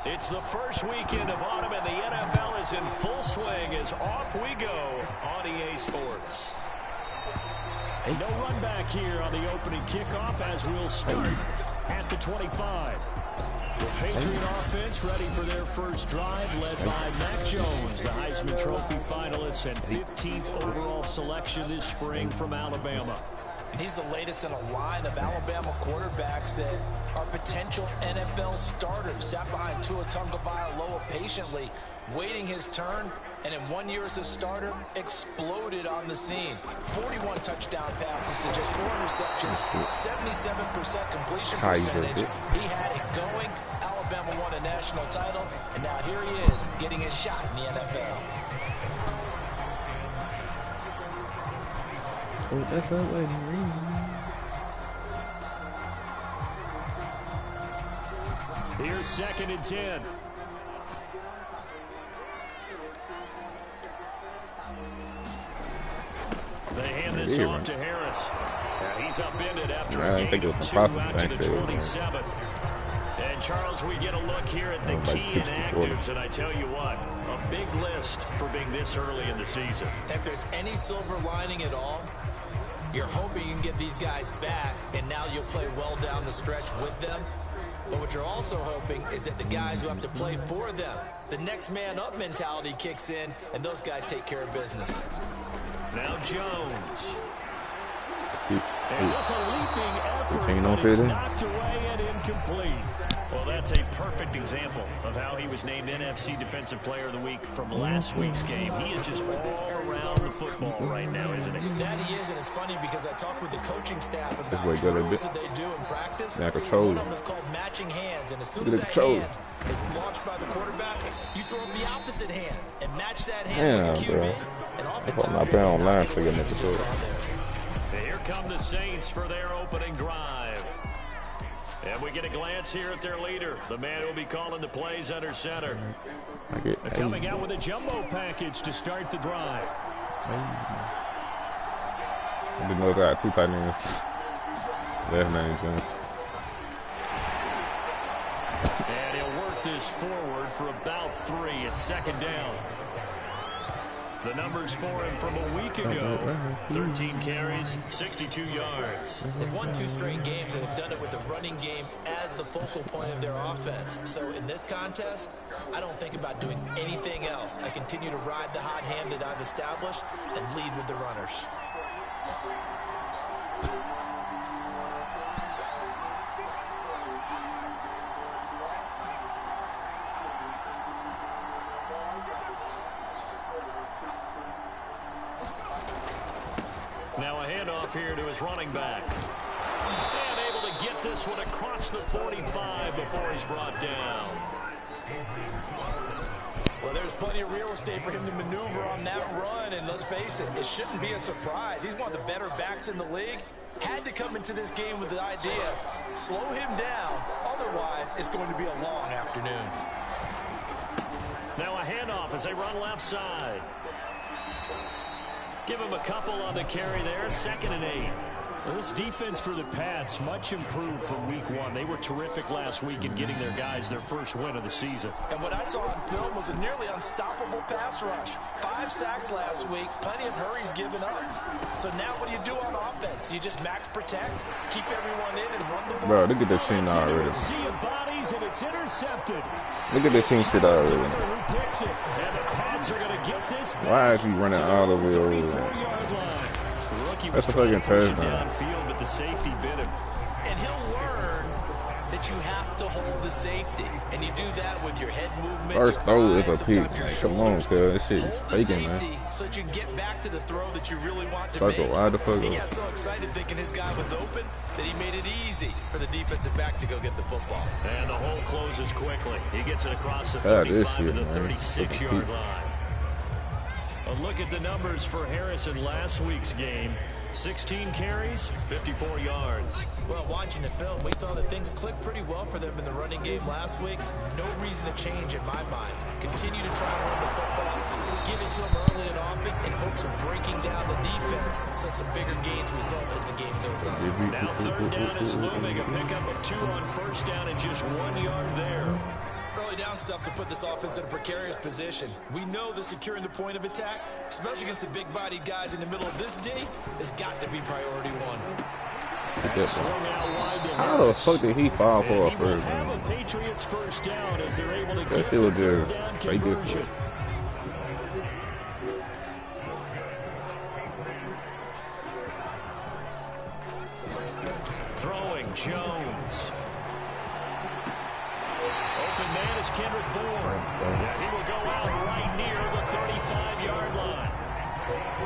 It's the first weekend of autumn, and the NFL is in full swing as off we go on EA Sports. No run back here on the opening kickoff as we'll start at the 25. The Patriot offense ready for their first drive, led by Mac Jones, the Heisman Trophy finalist and 15th overall selection this spring from Alabama. And he's the latest in a line of Alabama quarterbacks that are potential NFL starters. Sat behind Tua Tagovailoa patiently, waiting his turn, and in 1 year as a starter, exploded on the scene. 41 touchdown passes to just 4 interceptions, 77% completion percentage. He had it going. Alabama won a national title, and now here he is getting his shot in the NFL. Oh, that's that way. Here's 2nd and 10. They hand this off to Harris. He's upended after a gain of 2 out to the 27. And Charles, we get a look here at the key inactives, and I tell you what, a big list for being this early in the season. If there's any silver lining at all, you're hoping you can get these guys back, and now you'll play well down the stretch with them. But what you're also hoping is that the guys who have to play for them, the next man up mentality kicks in, and those guys take care of business. Now Jones. And it's a leaping effort, but it's knocked away and incomplete. Well, that's a perfect example of how he was named NFC Defensive Player of the Week from last week's game. He is just all around the football right now, isn't he? That he is, and it's funny because I talked with the coaching staff about drills that they do in practice. One of them is called matching hands, and as soon as that hand is launched by the quarterback, you throw the opposite hand and match that hand with the QB. And oftentimes, here come the Saints for their opening drive. And we get a glance here at their leader, the man who will be calling the plays under center. Coming out with a jumbo package to start the drive. I didn't know that 2 tight ends. Left name, Jones. And he'll work this forward for about 3 at 2nd down. The numbers for him from a week ago, 13 carries, 62 yards. They've won 2 straight games and have done it with the running game as the focal point of their offense. So in this contest, I don't think about doing anything else. I continue to ride the hot hand that I've established and lead with the runners. Now a handoff here to his running back. And able to get this one across the 45 before he's brought down. Well, there's plenty of real estate for him to maneuver on that run, and let's face it, it shouldn't be a surprise. He's one of the better backs in the league. Had to come into this game with the idea, slow him down, otherwise it's going to be a long afternoon. Now a handoff as they run left side. Give him a couple on the carry there, 2nd and 8. Well, this defense for the Pats, much improved from week 1. They were terrific last week in getting their guys their first win of the season. And what I saw on film was a nearly unstoppable pass rush. 5 sacks last week, plenty of hurries given up. So now what do you do on offense? You just max protect, keep everyone in, and run the ball. Bro, look at the team already. Look at the team shit already. Why is he running all the way over there? That's a fucking touchdown. But the safety bit him. And he'll learn that you have to hold the safety. And you do that with your head movement. First throw is a pick. Come on, cuz. This shit is faking, man. So that you can get back to the throw that you really want to make. Why the fuck? He got so excited thinking his guy was open that he made it easy for the defensive back to go get the football. And the hole closes quickly. He gets it across the 35 to the 36-yard line. A look at the numbers for Harris in last week's game. 16 carries, 54 yards. Well, watching the film, we saw that things clicked pretty well for them in the running game last week. No reason to change in my mind. Continue to try and run the football, give it to them early and often in hopes of breaking down the defense so some bigger gains result as the game goes on. Now 3rd down is looming. A pickup of 2 on 1st down and just 1 yard there. early down stuff to put this offense in a precarious position. We know that securing the point of attack, especially against the big-bodied guys in the middle of this D, has got to be priority one. How the fuck did he fall for a first down? Patriots first down as they're able to that shit was just straight distance. Throwing Jones. Open man is Kendrick Bourne. Yeah, he will go out right near the 35-yard line.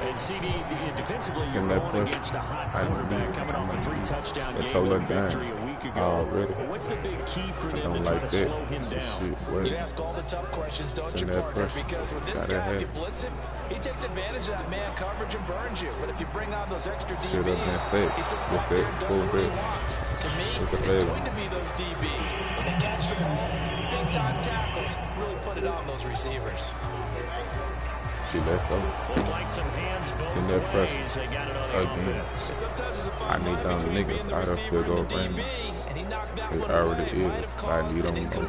And CD, defensively, you're going against a hot quarterback coming off a 3-touchdown game victory a week ago. Really? What's the big key for them to try to slow him down? You ask all the tough questions, don't you, partner? Because when this guy, you blitz him, he takes advantage of that man coverage and burns you. But if you bring on those extra DBs, he sits back there and does what he wants. To me, it's going to be those DBs. When they catch the ball, big-time tackles, really put it on those receivers. Let's go. Like some hands both in that pressure again. I need them niggas out of field goal range. It already is. I need them more.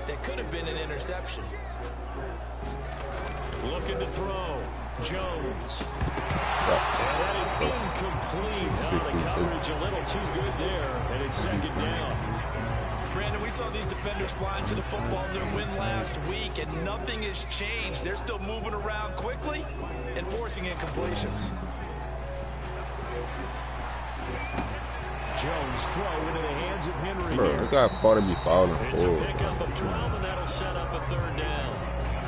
That could have been an interception. Looking to throw. Jones. And that is incomplete. The coverage a little too good there, and it's second down. Brandon, we saw these defenders fly into the football in their win last week, and nothing has changed. They're still moving around quickly and forcing incompletions. Jones throw into the hands of Henry. Bro, this guy fought to be falling forward. It's a pickup of 12, and that'll set up a third down.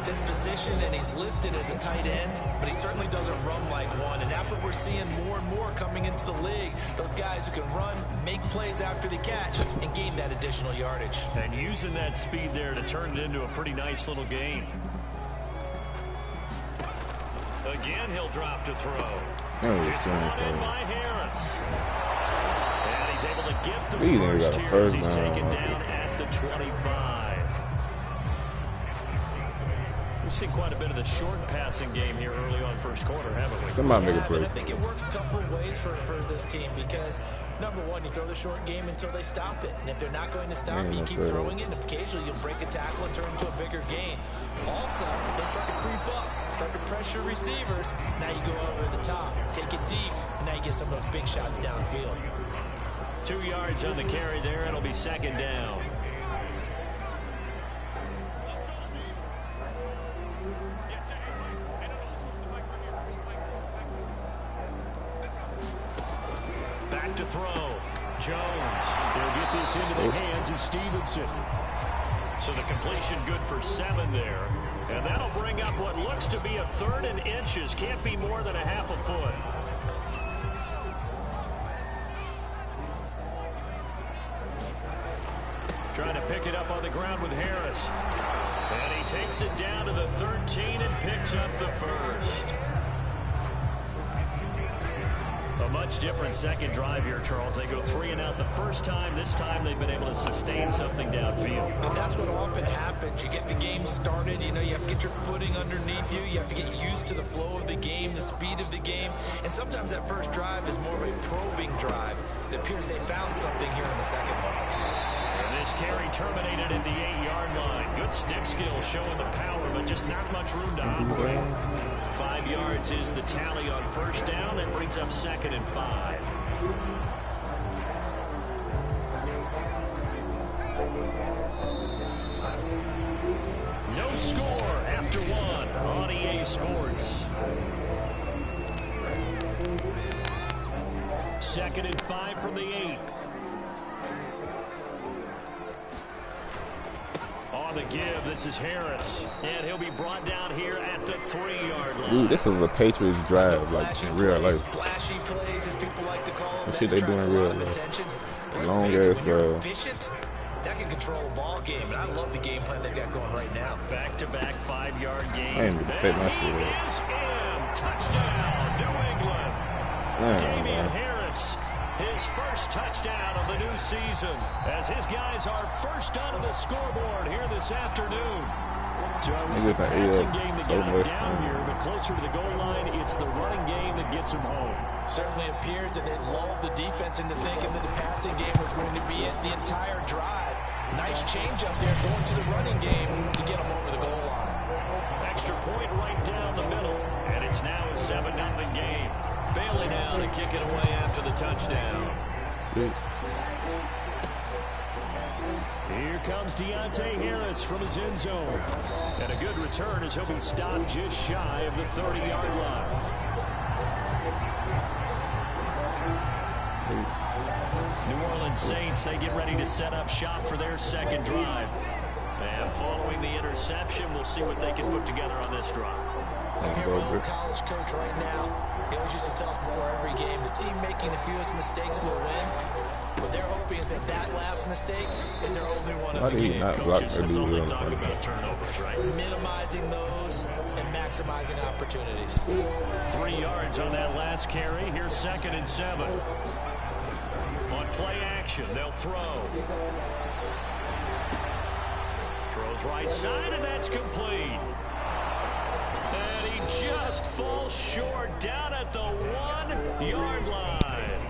His position, and he's listed as a tight end, but he certainly doesn't run like one, and that's what we're seeing more and more coming into the league. Those guys who can run, make plays after the catch, and gain that additional yardage. And using that speed there to turn it into a pretty nice little gain. Again, he'll drop to throw. It's brought in by Harris. And he's able to get the first here as he's taken down at the 25. We've seen quite a bit of the short passing game here early on first quarter, haven't we? Somebody make a play. I think it works a couple of ways for this team because, number one, you throw the short game until they stop it. And if they're not going to stop it, you keep throwing it, and occasionally you'll break a tackle and turn into a bigger gain. Also, if they start to creep up, start to pressure receivers, now you go over the top, take it deep, and now you get some of those big shots downfield. 2 yards on the carry there. It'll be second down. Back to throw. Jones. They'll get this into the hands of Stevenson. So the completion good for 7 there. And that'll bring up what looks to be a 3rd and inches. Can't be more than a half a foot. Trying to pick it up on the ground with Harris. And he takes it down to the 13 and picks up the first. A much different second drive here, Charles. They go 3 and out the first time. This time they've been able to sustain something downfield. And that's what often happens. You get the game started. You know, you have to get your footing underneath you. You have to get used to the flow of the game, the speed of the game. And sometimes that first drive is more of a probing drive. It appears they found something here in the second one. And this carry terminated at the 8-yard line. Good stick skill showing the power, but just not much room to operate. 5 yards is the tally on first down. That brings up 2nd and 5. No score after 1 on EA Sports. 2nd and 5 from the 8. On the give, this is Harris, and he'll be brought down here at the 3-yard line. Dude, this is a Patriots drive, like in real life. Flashy plays, as people like to call them. The shit they do in real life. Long ass drive. That can control a ball game, and I love the game plan they've got going right now. Back-to-back 5-yard game. I ain't even set my shit up. Is in. Touchdown, New England. Damian Harris. His first touchdown of the new season as his guys are first onto the scoreboard here this afternoon. So it was the passing game that got him down here, but closer to the goal line, it's the running game that gets him home. Certainly appears that they lulled the defense into thinking that the passing game was going to be it the entire drive. Nice change up there going to the running game to get him over the goal line. Extra point right down the middle. And it's now a 7-0 game. Bailey now to kick it away after the touchdown. Here comes Deontay Harris from his end zone. And a good return as he'll be stopped just shy of the 30-yard line. New Orleans Saints, they get ready to set up shop for their second drive. And following the interception, we'll see what they can put together on this drive. I hear my old college coach right now. He always used to tell us before every game, the team making the fewest mistakes will win. What they're hoping is that that last mistake is their only one of the game. Coaches, that's all they talk about, turnovers, right? Minimizing those and maximizing opportunities. 3 yards on that last carry. Here's 2nd and 7. On play action, they'll throw. Throws right side, and that's complete. And he just falls short down at the 1-yard line.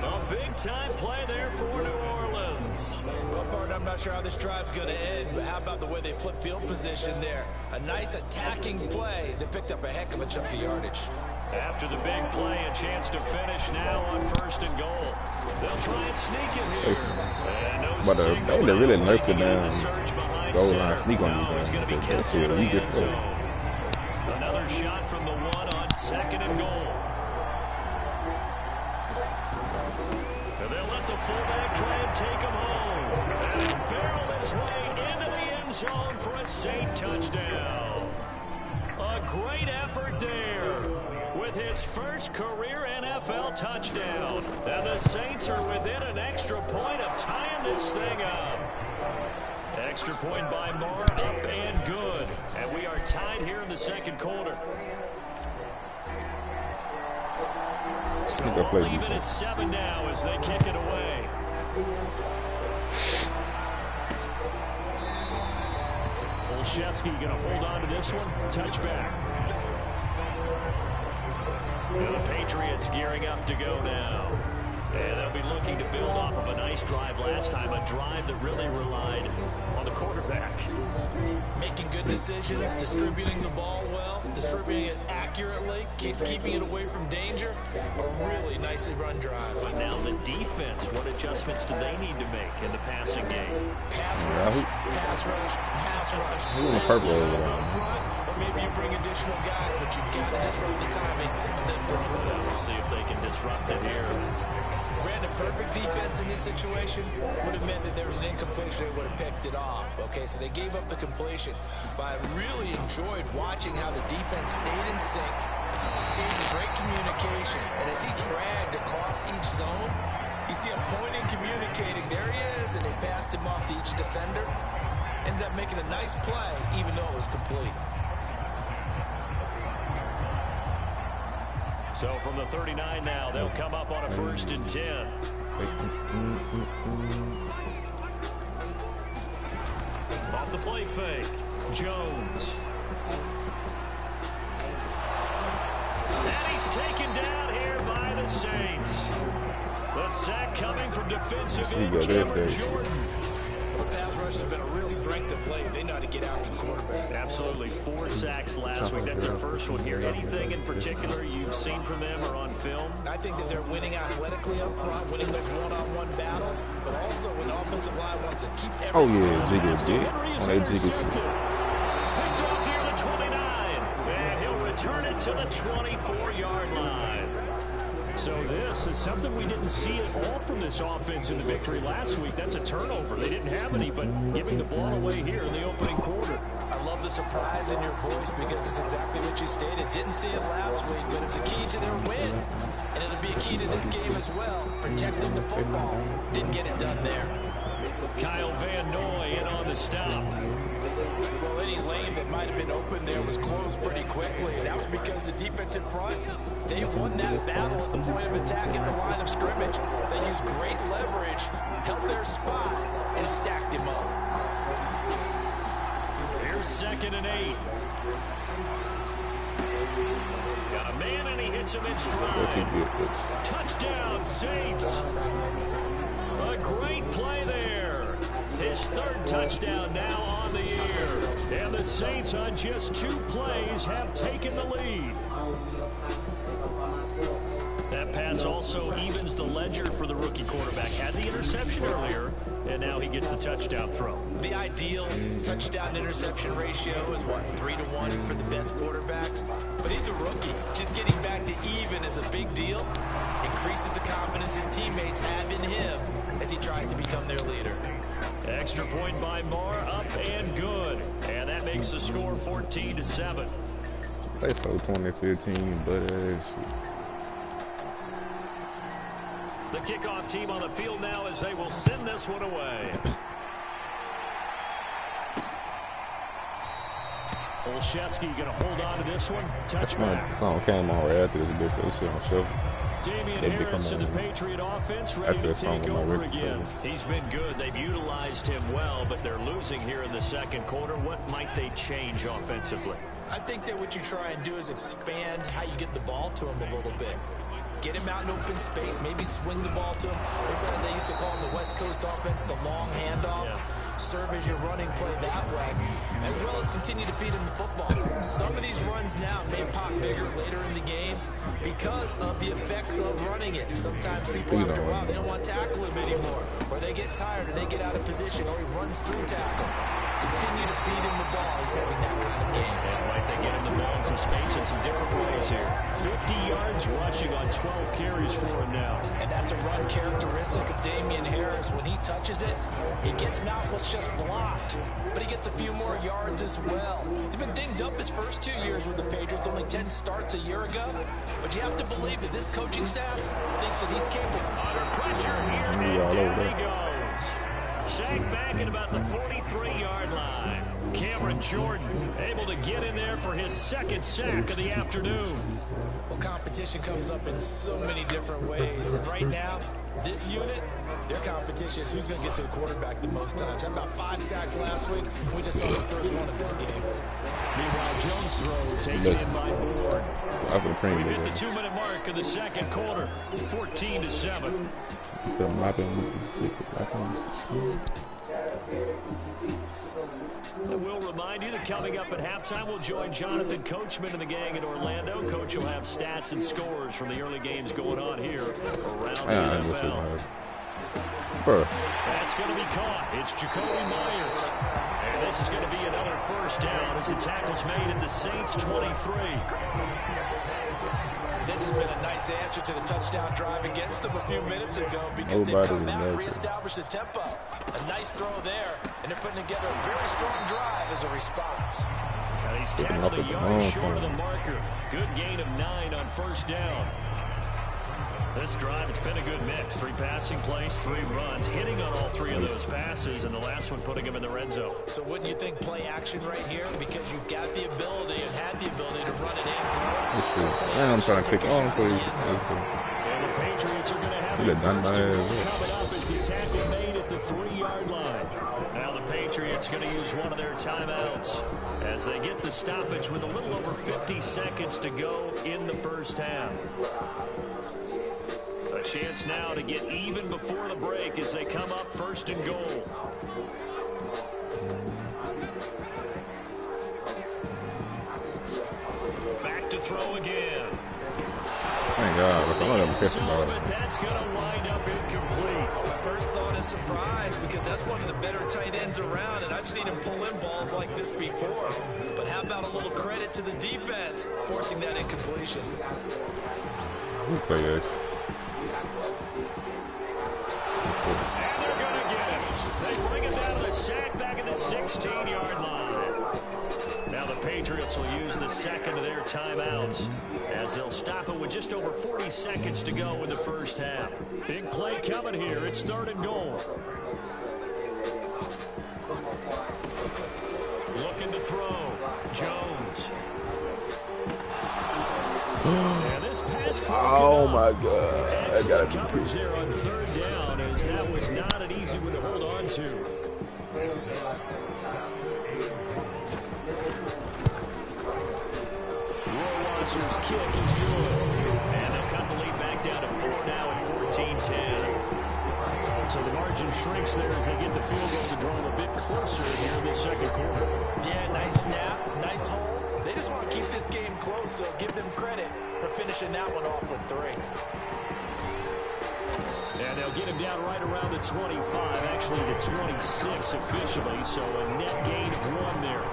A big-time play there for New Orleans. Well, partner, I'm not sure how this drive's going to end, but how about the way they flip field position there? A nice attacking play that picked up a heck of a chunk of yardage. After the big play, a chance to finish now on 1st and goal. They'll try and sneak it here. But they really nerfed it down. Goal line sneak on you. That's it. You just go. Another shot from the 1 on 2nd and goal. And they'll let the fullback try and take him home. And he barreled his way into the end zone for a Saint touchdown. A great effort there with his first career NFL touchdown. And the Saints are within an extra point of tying this thing up. Extra point by Moore, up and good. And we are tied here in the 2nd quarter. So even at 7 now as they kick it away. Olszewski going to hold on to this one. Touchback. And the Patriots gearing up to go now. And they'll be looking to build off of a nice drive last time, a drive that really relied on the quarterback. Making good decisions, distributing the ball well, distributing it accurately, keeping it away from danger. A really nicely run drive. But now the defense, what adjustments do they need to make in the passing game? Pass rush, pass rush, pass rush. Who's in the purple over there? Or maybe you bring additional guys, but you've got to disrupt the timing of them throwing the ball. We'll see if they can disrupt it here. Brandon, perfect defense in this situation would have meant that there was an incompletion. They would have picked it off. Okay, so they gave up the completion. But I really enjoyed watching how the defense stayed in sync, stayed in great communication. And as he dragged across each zone, you see him pointing, communicating. There he is, and they passed him off to each defender. Ended up making a nice play, even though it was complete. So from the 39 now, they'll come up on a 1st and 10. Off the play fake, Jones. And he's taken down here by the Saints. The sack coming from defensive end Cameron Jordan. The pass rush has been a real strength of late. They know how to get out to the quarterback. Absolutely. 4 sacks last week. That's their first one here. Anything in particular you've seen from them or on film? I think that they're winning athletically up front, winning those one-on-one battles, but also when the offensive line wants to keep everything. Oh, yeah, Jigga's dick. Oh, they Jigga's shit. Picked off near the 29. And he'll return it to the 24-yard line. So this is something we didn't see at all from this offense in the victory last week. That's a turnover. They didn't have any, but giving the ball away here in the opening quarter. I love the surprise in your voice because it's exactly what you stated. Didn't see it last week, but it's a key to their win. And it'll be a key to this game as well. Protecting the football. Didn't get it done there. Kyle Van Noy in on the stop. Well, any lane that might have been open there was closed pretty quickly, and that was because the defensive front, they won that battle at the point of attack in the line of scrimmage. They used great leverage, held their spot, and stacked him up. Here's 2nd and 8. Got a man, and he hits him in stride. Touchdown, Saints. A great play there. His third touchdown now on the year. And the Saints on just 2 plays have taken the lead. That pass also evens the ledger for the rookie quarterback. Had the interception earlier, and now he gets the touchdown throw. The ideal touchdown-interception ratio is, what, 3-to-1 for the best quarterbacks? But he's a rookie. Just getting back to even is a big deal. Increases the confidence his teammates have in him as he tries to become their leader. Extra point by Marr, up and good. And that makes the score 14-7. They so 2015, but The kickoff team on the field now as they will send this one away. Olszewski going to hold on to this one. Touchback. my song came on right after this bitch, but it's on show. Damian Harris to the Patriot offense, ready to take over again. He's been good. They've utilized him well, but they're losing here in the second quarter. What might they change offensively? I think that what you try and do is expand how you get the ball to him a little bit. Get him out in open space, maybe swing the ball to him. What's that they used to call in the West Coast offense, the long handoff? Yeah. Serve as your running play that way, as well as continue to feed him the football. Some of these runs now may pop bigger later in the game because of the effects of running it. Sometimes people, after a while, they don't want to tackle him anymore, or they get tired, or they get out of position, or he runs through tackles. Continue to feed him the ball. He's having that kind of game. Yeah, right. They get him the ball in some space in some different ways here. 50 yards rushing on 12 carries for him now. And that's a run characteristic of Damian Harris. When he touches it, he gets not what's just blocked, but he gets a few more yards as well. He's been dinged up his first 2 years with the Patriots, only 10 starts a year ago. But you have to believe that this coaching staff thinks that he's capable. Under pressure here, and down he goes. Sacked back at about the 43-yard line. Cameron Jordan able to get in there for his second sack of the afternoon. Well, competition comes up in so many different ways, and right now, this unit, their competition is who's going to get to the quarterback the most times. Had about 5 sacks last week. We just saw the first one of this game. Meanwhile, Jones' throw taken in by Board. We hit the 2-minute mark of the second quarter, 14-7. And we'll remind you that coming up at halftime, we'll join Jonathan Coachman and the gang in Orlando. Coach will have stats and scores from the early games going on here around the NFL. That's going to be caught. It's Jacoby Myers. And this is going to be another first down as the tackle's made at the Saints 23. This has been a nice answer to the touchdown drive against them a few minutes ago because they've come out and reestablished the tempo. A nice throw there, and they're putting together a very strong drive as a response. And he's tackled a yard short of the marker. Good gain of 9 on first down. This drive, it's been a good mix. 3 passing plays, 3 runs, hitting on all 3 of those passes, and the last one putting him in the red zone. So wouldn't you think play action right here? Because you've got the ability and had the ability to run it in. And I'm trying to pick on for you. And the Patriots are going to have it first coming up as the tackle made at the 3-yard line. Now the Patriots going to use one of their timeouts as they get the stoppage with a little over 50 seconds to go in the first half. A chance now to get even before the break as they come up first and goal. Back to throw again. Thank God. But that's going to wind up incomplete. First thought is surprise because that's one of the better tight ends around, and I've seen him pull in balls like this before. But how about a little credit to the defense forcing that incompletion? Okay, And they're going to get it. They bring it down to the sack back at the 16-yard line. Now the Patriots will use the second of their timeouts as they'll stop it with just over 40 seconds to go in the first half. Big play coming here. It's 3rd and goal. Looking to throw. Jones. And this pass oh my God. I got to coverage there on 3rd down as that was not an easy one to hold on to. Rohrwasser's kick is good. And they'll cut the lead back down to 4 now at 14-10. So the margin shrinks there as they get the field goal to draw them a bit closer here in the second quarter. Yeah, nice snap, nice hold. They just want to keep this game close, so give them credit for finishing that one off with 3. And they'll get him down right around the 25, actually the 26 officially, so a net gain of 1 there.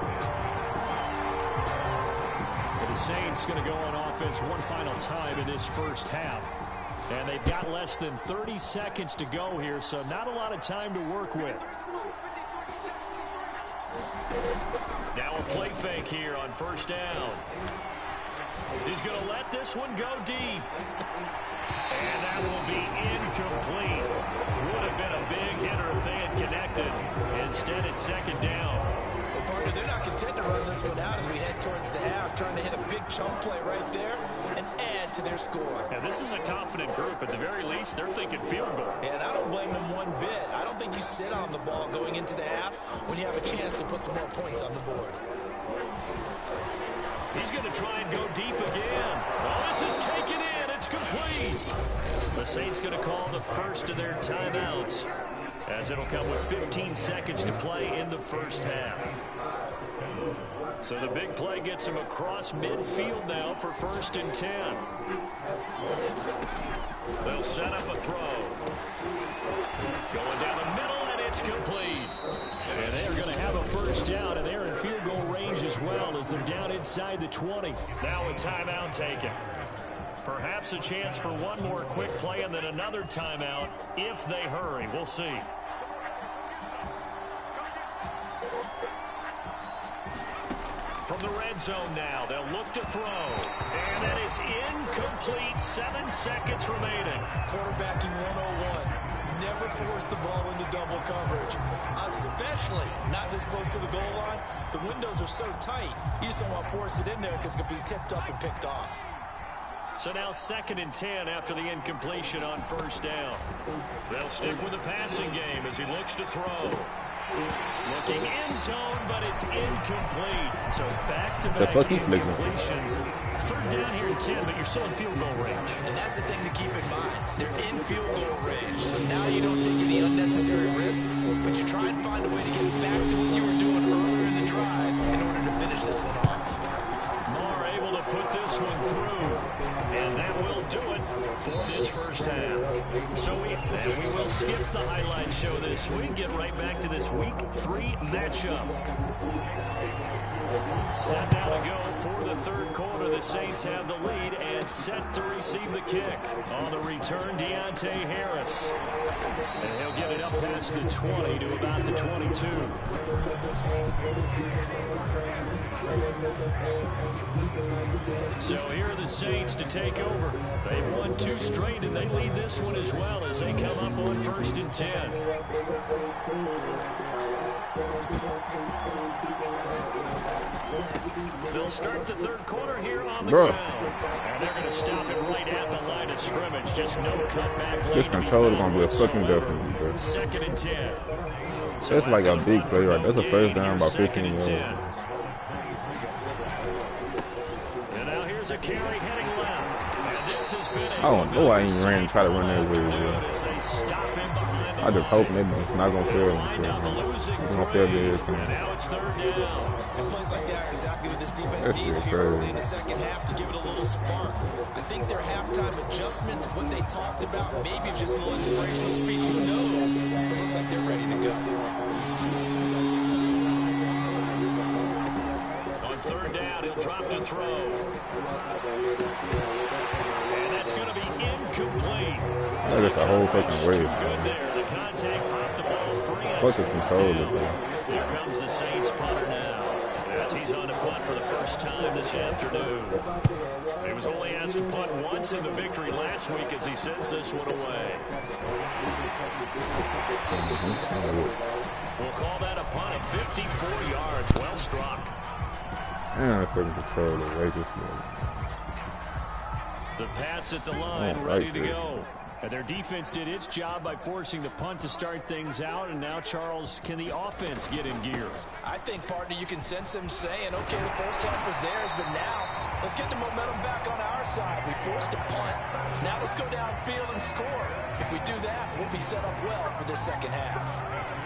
And the Saints going to go on offense one final time in this first half. And they've got less than 30 seconds to go here, so not a lot of time to work with. Now a play fake here on first down. He's going to let this one go deep. And that will be incomplete. Would have been a big hitter if they had connected. Instead, it's second down. Well, partner, they're not content to run this one out as we head towards the half, trying to hit a big chunk play right there and add to their score. Now, this is a confident group. At the very least, they're thinking field goal. And I don't blame them one bit. I don't think you sit on the ball going into the half when you have a chance to put some more points on the board. He's going to try and go deep again. Oh, this is taken in. It's complete. The Saints going to call the first of their timeouts, as it'll come with 15 seconds to play in the first half. So the big play gets him across midfield now for 1st and 10. They'll set up a throw. Going down the middle, and it's complete. And they're going to have a first down, and they're in field goal range as well as they're down inside the 20. Now a timeout taken. Perhaps a chance for one more quick play and then another timeout if they hurry. We'll see. From the red zone now, they'll look to throw. And that is incomplete. 7 seconds remaining. Quarterbacking 101. Never force the ball into double coverage, especially not this close to the goal line. The windows are so tight, you just don't want to force it in there because it could be tipped up and picked off. So now 2nd and 10 after the incompletion on first down. They'll stick with the passing game as he looks to throw. Looking end zone, but it's incomplete. So back-to-back incompletions. 3rd down here and 10, but you're still in field goal range. And that's the thing to keep in mind. They're in field goal range. So now you don't take any unnecessary risks, but you try and find a way to get back to what you were doing earlier in the drive in order to finish this one off. Moore able to put this one through. And that will do it for this first half. So we will skip the highlight show this week. Get right back to this Week 3 matchup. Set now to go for the 3rd quarter. The Saints have the lead and set to receive the kick. On the return, Deontay Harris. And he'll get it up past the 20 to about the 22. So here are the Saints to take over. They've won 2 straight, and they lead this one as well as they come up on 1st and 10. They'll start the 3rd quarter here on the ground. And they're going to stop it right at the line of scrimmage. Just no cutback lane. This control is going to be a fucking difference, bro. 2nd and 10. So that's like a big play right there. That's a first down about 15 yards. And now here's a carry heading left. And this has been I don't know why I ain't ran and try to run that way, bro. I just hope it's not going to fail. It's going to fail this time. And now it's 3rd down. And plays like that are exactly what this defense needs here early in the second half to give it a little spark. I think their halftime adjustments, what they talked about, maybe just a little inspirational speech, who knows, but it looks like they're ready to go. On 3rd down, he'll drop to throw. And that's going to be incomplete. That's just a whole fucking way. Good there. The contact popped the ball free. Fuck the control. Here comes the Saints punter now, as he's on to punt for the first time this afternoon. He was only asked to punt once in the victory last week as he sends this one away. We'll call that a punt of 54 yards. Well struck. Man, I fucking control the way this way. The Pats at the line, ready to go. And their defense did its job by forcing the punt to start things out. And now, Charles, can the offense get in gear? I think, partner, you can sense them saying, okay, the first half was theirs, but now let's get the momentum back on our side. We forced a punt. Now let's go downfield and score. If we do that, we'll be set up well for this second half.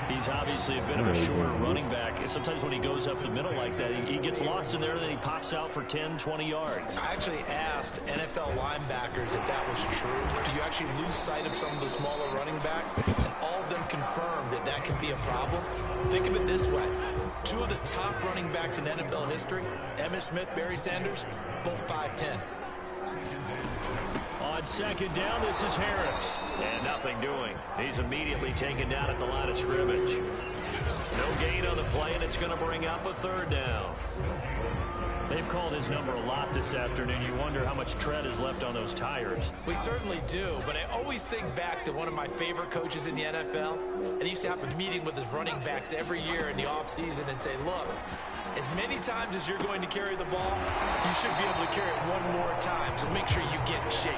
He's obviously a bit of a shorter running back. Sometimes when he goes up the middle like that, he gets lost in there, and then he pops out for 10, 20 yards. I actually asked NFL linebackers if that was true. Do you actually lose sight of some of the smaller running backs? And all of them confirmed that that can be a problem. Think of it this way. 2 of the top running backs in NFL history, Emmitt Smith, Barry Sanders, both 5'10". On second down, this is Harris. And nothing doing. He's immediately taken down at the line of scrimmage. No gain on the play, and it's going to bring up a third down. They've called his number a lot this afternoon. You wonder how much tread is left on those tires. We certainly do, but I always think back to one of my favorite coaches in the NFL. And he used to have a meeting with his running backs every year in the offseason and say, look, as many times as you're going to carry the ball, you should be able to carry it one more time, so make sure you get in shape.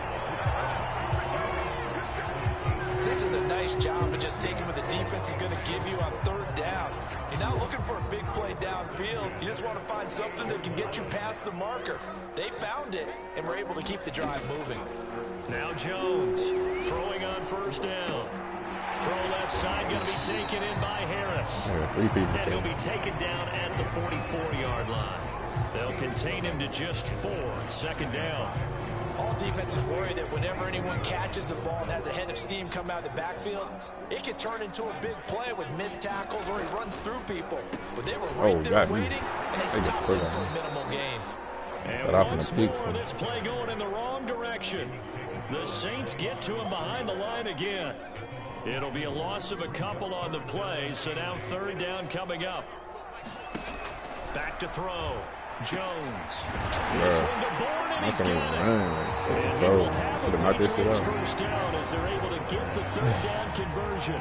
This is a nice job of just taking what the defense is going to give you on third down. You're not looking for a big play downfield. You just want to find something that can get you past the marker. They found it, and were able to keep the drive moving. Now Jones throwing on first down. Throw left side going to be taken in by Harris. And he'll be taken down at the 44-yard line. They'll contain him to just 4. Second down. All defenses worry that whenever anyone catches the ball and has a head of steam come out of the backfield, it can turn into a big play with missed tackles or he runs through people. But they were right there waiting, and they stopped him for a minimal gain. And once more, this play going in the wrong direction. The Saints get to him behind the line again. It'll be a loss of a couple on the play, so now third down coming up. Back to throw. Jones. This one to Bourne, and he's got it. And he will have a Patriots first down as they're able to get the third down conversion.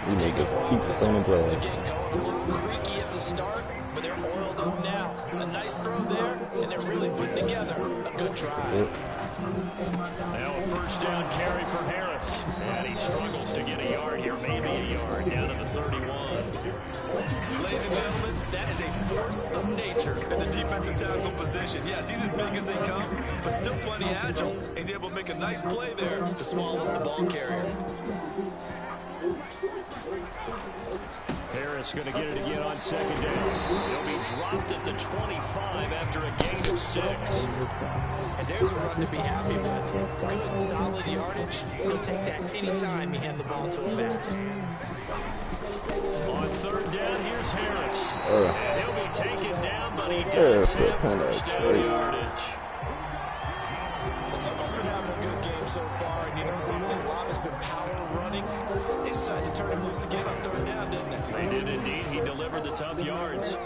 Just keep the stone to get going. A little creaky at the start, but they're oiled up now. A nice throw there, and they're really putting together a good drive. Now a first down carry for Harris. And he struggles to get a yard here, maybe a yard, down to the 31. Ladies and gentlemen, that is a force of nature in the defensive tackle position. Yes, he's as big as they come, but still plenty agile. He's able to make a nice play there to swallow up the ball carrier. Harris going to get it again on second down. He'll be dropped at the 25 after a gain of 6. And there's a run to be happy with. Good, solid yardage. He'll take that anytime you hand the ball to him back. On third down, here's Harris. And he'll be taken down, but he does have first down yardage. Someone's been having a good game so far, and you know something? A lot has been power running. They decided to turn him loose again on third down, didn't they? They did indeed. He delivered the tough yards.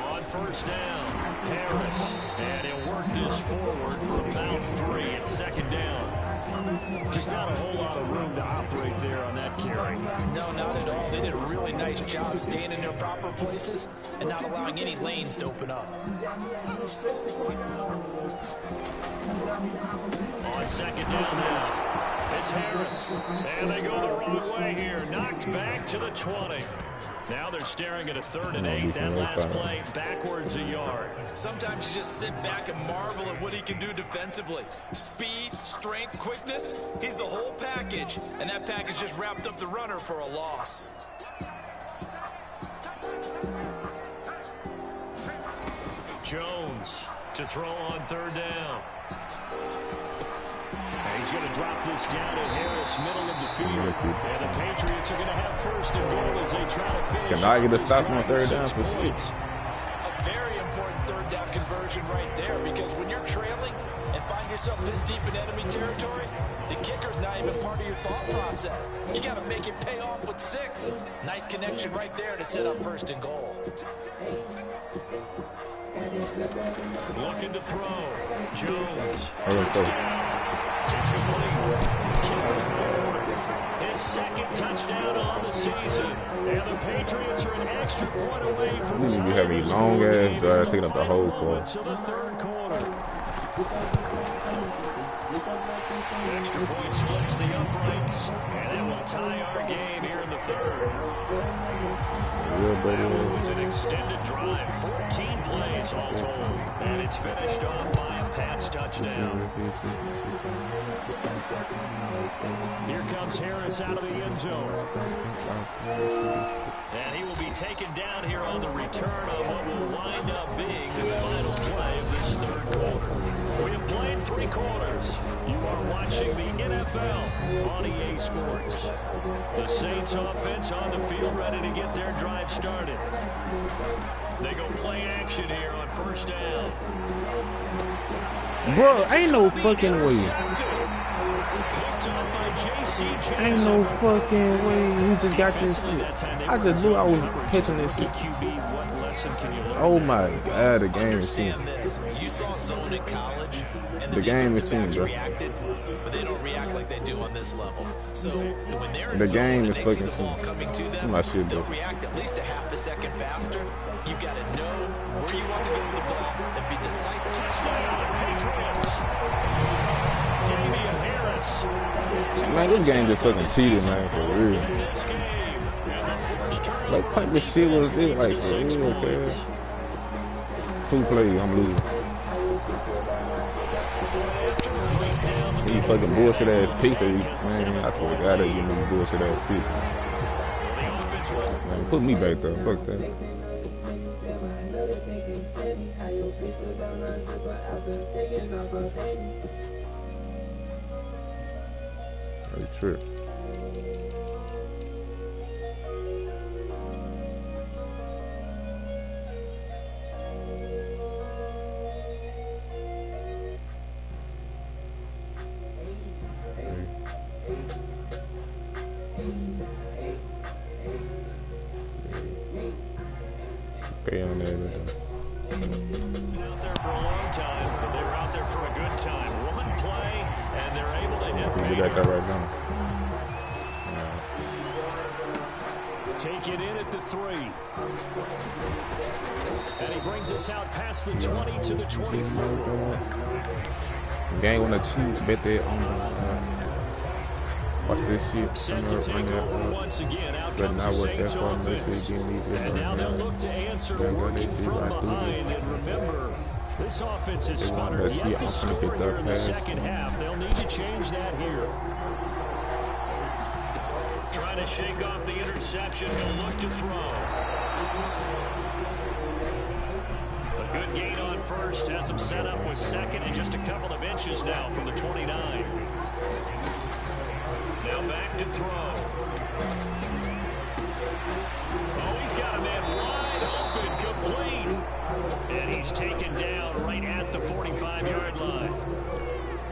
On first down, Harris. And he'll work this forward for about 3 at second down. Just not a whole lot of room to operate there on that carry. No, not at all. They did a really nice job staying in their proper places and not allowing any lanes to open up. On second down now, it's Harris. And they go the wrong way here. Knocked back to the 20. Now they're staring at a 3rd and 8. That last play backwards a yard. Sometimes you just sit back and marvel at what he can do defensively. Speed, strength, quickness. He's the whole package. And that package just wrapped up the runner for a loss. Jones to throw on third down. And he's going to drop this down at Harris, middle of the field. And the Patriots are going to have first and goal as they try to finish. Can I get a stop on third down for 6? A very important third down conversion right there, because when you're trailing and find yourself this deep in enemy territory, the kicker's not even part of your thought process. You got to make it pay off with 6. Nice connection right there to set up first and goal. Looking to throw. Jones. His second touchdown on the season. And the Patriots are an extra point away from you have a long ass drive taking up the whole quarter. To the third quarter. Extra point splits the uprights, and it will tie our game here in the third. That was an extended drive, 14 plays all told, and it's finished off by a Pats touchdown. Here comes Harris out of the end zone. And he will be taken down here on the return on what will wind up being the final play of this third quarter. We have played 3 quarters. You are watching the NFL on EA Sports. The Saints offense on the field ready to get their drive started. They go play action here on first down. Bro, ain't no fucking way. Ain't no fucking way he just got this shit. I just knew I was catching this shit. Oh my god, the game is changing. You saw zone in college, and the game is changing, bro. But they don't react like they do on this level. So when they're in the zone game and is they fucking see the ball coming to them, my shit, they'll bro. react at least a half a second faster. You got to know where you want to go with the ball and be decisive. Touchdown, Patriots. Damian Harris. Man, this game just fucking cheated, man, for real. Like, what type of shit was this? Like, for real, okay? 2 plays, I'm losing. These fucking bullshit ass picks, man. I swear to God, they give me bullshit ass picks. Man, put me back there. Fuck that. Hey, trip. Okay, on there. Out there for a long time, but they were out there for a good time. One play, and they're able to hit. We got that right now. Take it in at the 3. And he brings us out past the 20 to the 24. Gang on the 2, bet that on the watch this shit. Set to take over once again. Out comes the Saints offense. And now they'll look to answer working from behind. And remember, this offense is sputtered yet to score here in the second half. They'll need to change that here. Trying to shake off the interception. He'll look to throw. A good gain on first. Has him set up with second and just a couple of inches now from the 29. Now back to throw. Oh, he's got a man wide open, complete. And he's taken down right at the 45-yard line.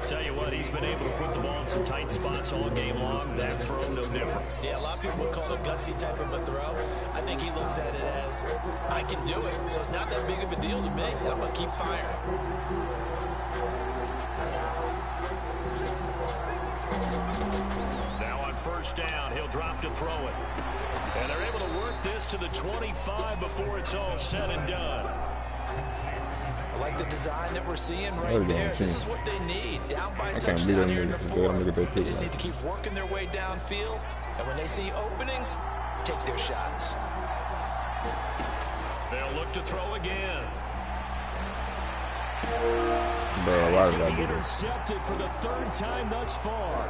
Tell you what, he's been able to put the ball in some tight spots all game long. That throw, no different. Yeah, a lot of people would call it a gutsy type of a throw. I think he looks at it as, I can do it, so it's not that big of a deal to me, and I'm going to keep firing. Now on first down, he'll drop to throw it. And they're able to work this to the 25 before it's all said and done. I like the design that we're seeing right there. This is what they need. Down by a touchdown here in the fourth. They just need to keep working their way downfield. And when they see openings, take their shots. They'll look to throw again. Bro, why did I do this? Intercepted for the 3rd time thus far.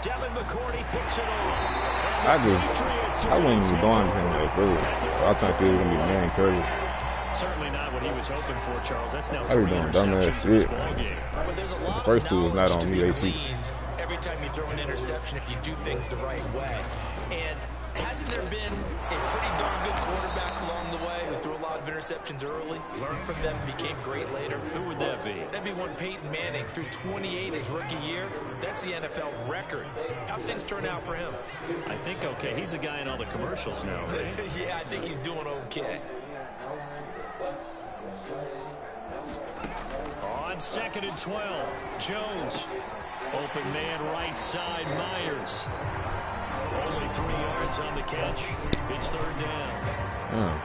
Devin McCourty picks it over. I wasn't even going to him at first. So I was trying to see if it was going to be man coverage. Certainly not what he was hoping for, Charles. That's now I was doing dumbass shit. But there's a lot The first 2 was not on me, they cheat. Every time you throw an interception, if you do things the right way. And hasn't there been a pretty darn good quarterback along the way who threw a lot of interceptions early, learned from them, became great later? Who would that be? That'd be one Peyton Manning threw 28 his rookie year. That's the NFL record. How'd things turn out for him? I think okay. He's a guy in all the commercials now, right? Yeah, I think he's doing okay. On 2nd and 12, Jones. Open man right side, Myers. Only 3 yards on the catch. It's 3rd down.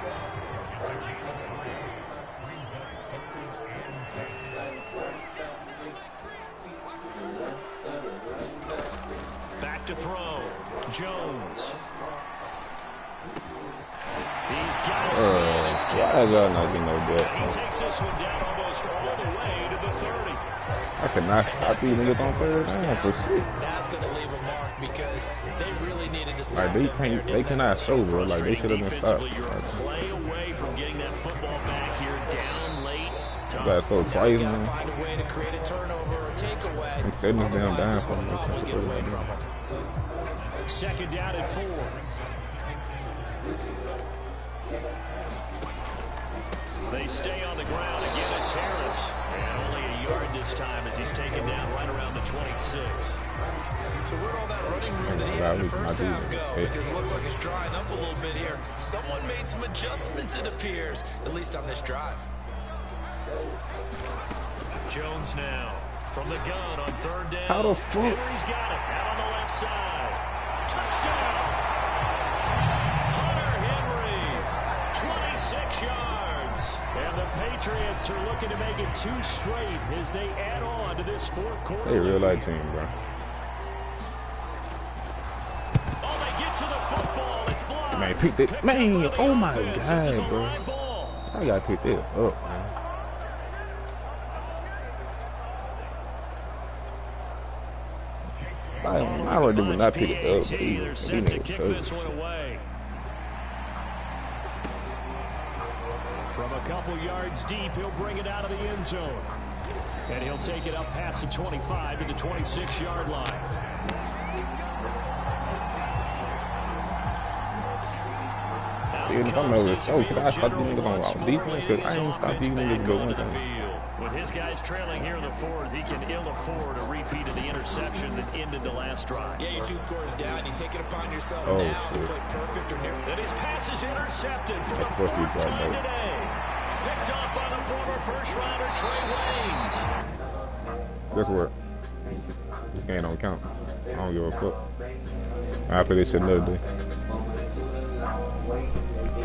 Jones. He's got his why is y'all not getting no bet? He takes this one down almost all the way to the 30. I cannot stop these niggas on third down for shit. That's going to leave a mark because they really needed to stop Like they cannot show, bro. Like they should have been stopped. You're a play away from getting that football back here down late. You gotta throw twice, man. Find a way to create a turnover or takeaway. They must be down from them. Second down and 4. They stay on the ground. Again, it's Harris. And only a yard this time as he's taken down right around the 26. So where'd all that running room that he had in the first half go? Because it looks like it's drying up a little bit here. Someone made some adjustments, it appears, at least on this drive. Jones now from the gun on third down. How the fuck? Henry's got it out on the left side. Touchdown. Hunter Henry, 26 yards. And the Patriots are looking to make it 2 straight as they add on to this fourth quarter. They a real life team, bro. Oh, they get to the football. It's blocked. Man, pick that. Man, oh my God, bro. I gotta pick that up, man. I would not pick it up. They're set to kick this one away. From a couple yards deep, he'll bring it out of the end zone. And he'll take it up past the 25 to the 26-yard line. If I'm over so could I stop these niggas on defense? Because I ain't stopped these niggas but one time. With his guys trailing here in the fourth, he can ill afford a repeat of the interception that ended the last drive. Yeah, you're 2 scores down. You take it upon yourself now to shit. play perfect or near. And his pass is intercepted for the 4th time today. Picked up by the former first-rounder Trey Waynes. Guess what? This game don't count. I don't give a fuck. I'll play this shit another day.